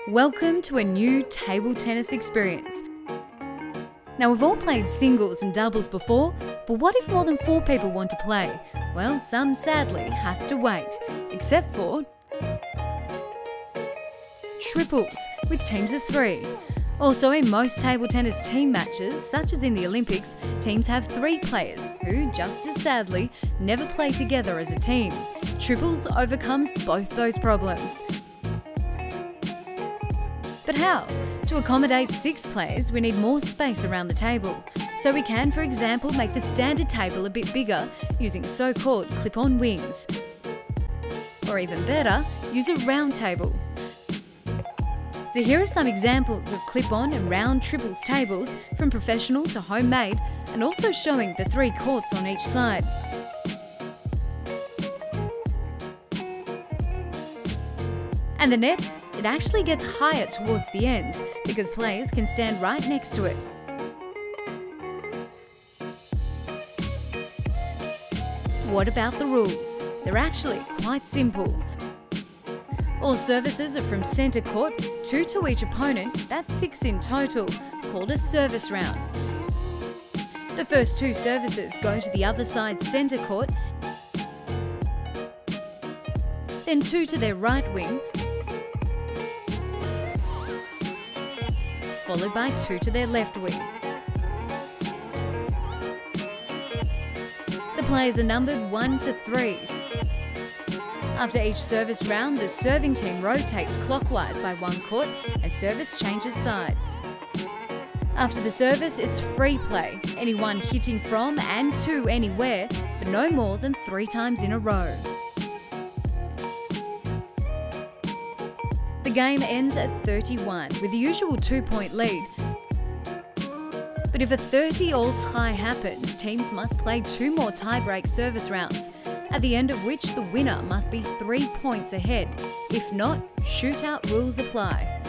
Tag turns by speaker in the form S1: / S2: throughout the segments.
S1: Welcome to a new table tennis experience. Now, we've all played singles and doubles before, but what if more than 4 people want to play? Well, some sadly have to wait, except for triples with teams of 3. Also, in most table tennis team matches, such as in the Olympics, teams have 3 players who, just as sadly, never play together as a team. Triples overcomes both those problems. But how? To accommodate 6 players, we need more space around the table. So we can, for example, make the standard table a bit bigger using so-called clip-on wings. Or even better, use a round table. So here are some examples of clip-on and round triples tables from professional to homemade, and also showing the 3 courts on each side. And the net? It actually gets higher towards the ends because players can stand right next to it. What about the rules? They're actually quite simple. All services are from centre court, 2 to each opponent, that's 6 in total, called a service round. The first 2 services go to the other side's centre court, then 2 to their right wing, followed by 2 to their left wing. The players are numbered 1 to 3. After each service round, the serving team rotates clockwise by 1 court and service changes sides. After the service, it's free play, anyone hitting from and to anywhere, but no more than 3 times in a row. The game ends at 31 with the usual 2-point lead. But if a 30-all tie happens, teams must play 2 more tie-break service rounds, at the end of which the winner must be 3 points ahead. If not, shootout rules apply.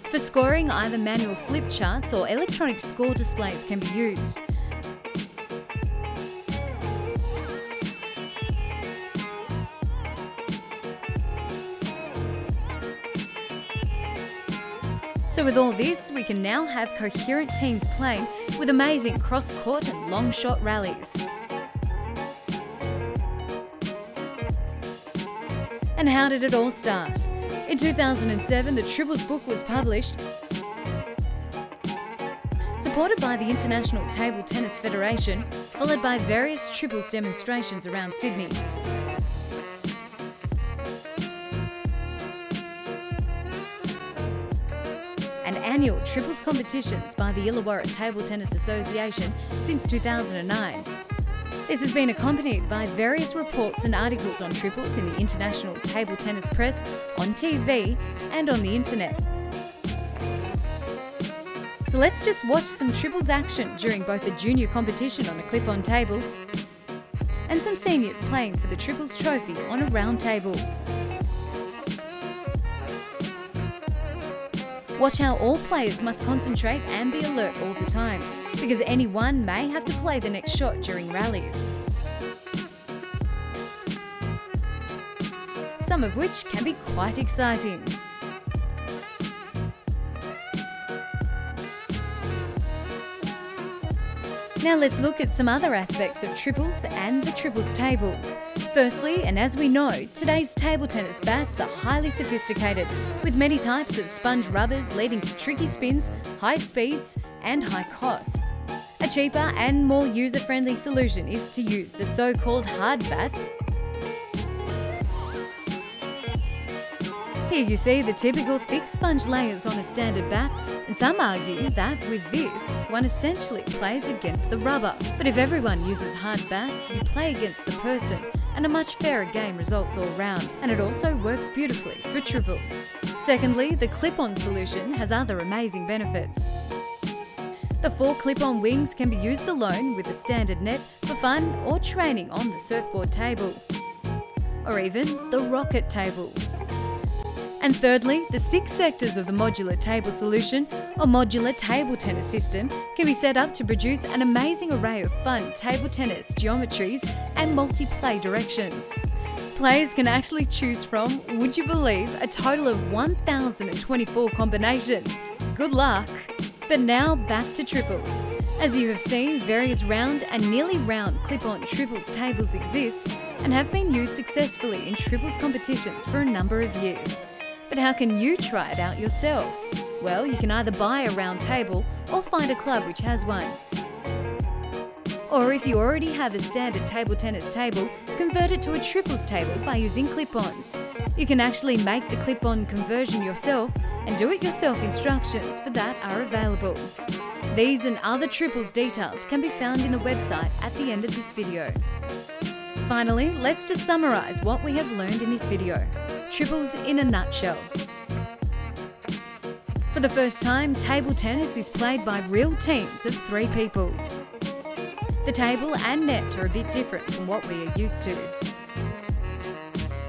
S1: For scoring, either manual flip charts or electronic score displays can be used. So with all this, we can now have coherent teams playing with amazing cross-court and long-shot rallies. And how did it all start? In 2007, the Triples book was published, supported by the International Table Tennis Federation, followed by various triples demonstrations around Sydney. And annual triples competitions by the Illawarra Table Tennis Association since 2009. This has been accompanied by various reports and articles on triples in the International Table Tennis Press, on TV and on the internet. So let's just watch some triples action during both a junior competition on a clip-on table and some seniors playing for the triples trophy on a round table. Watch how all players must concentrate and be alert all the time, because anyone may have to play the next shot during rallies. Some of which can be quite exciting. Now let's look at some other aspects of triples and the triples tables. Firstly, and as we know, today's table tennis bats are highly sophisticated, with many types of sponge rubbers leading to tricky spins, high speeds and high costs. A cheaper and more user-friendly solution is to use the so-called hard bats. Here you see the typical thick sponge layers on a standard bat, and some argue that with this, one essentially plays against the rubber. But if everyone uses hard bats, you play against the person, and a much fairer game results all round, and it also works beautifully for triples. Secondly, the clip-on solution has other amazing benefits. The 4 clip-on wings can be used alone with a standard net for fun or training on the surfboard table, or even the rocket table. And thirdly, the 6 sectors of the modular table solution or modular table tennis system can be set up to produce an amazing array of fun table tennis geometries and multi-play directions. Players can actually choose from, would you believe, a total of 1,024 combinations. Good luck! But now back to triples. As you have seen, various round and nearly round clip-on triples tables exist and have been used successfully in triples competitions for a number of years. But how can you try it out yourself? Well, you can either buy a round table or find a club which has one. Or if you already have a standard table tennis table, convert it to a triples table by using clip-ons. You can actually make the clip-on conversion yourself, and do-it-yourself instructions for that are available. These and other triples details can be found in the website at the end of this video. Finally, let's just summarise what we have learned in this video. Triples in a nutshell. For the first time, table tennis is played by real teams of 3 people. The table and net are a bit different from what we are used to.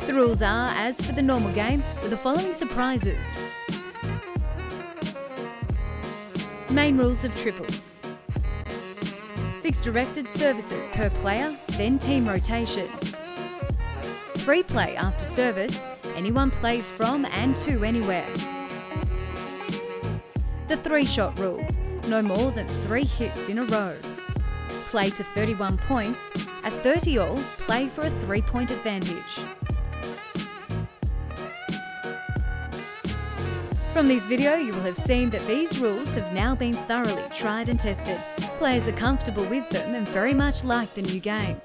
S1: The rules are as for the normal game, with the following surprises. Main rules of triples. 6 directed services per player, then team rotation. Free play after service, anyone plays from and to anywhere. The 3-shot rule, no more than 3 hits in a row. Play to 31 points, at 30 all, play for a 3-point advantage. From this video, you will have seen that these rules have now been thoroughly tried and tested. Players are comfortable with them and very much like the new game.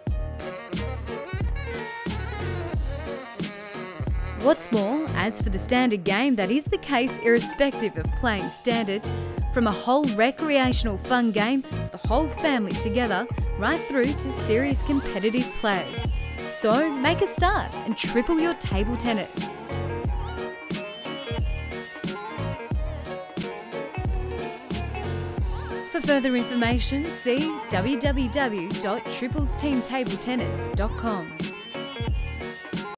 S1: What's more, as for the standard game, that is the case irrespective of playing standard, from a whole recreational fun game for the whole family together, right through to serious competitive play. So make a start and triple your table tennis. For further information, see www.triplesteamtabletennis.com.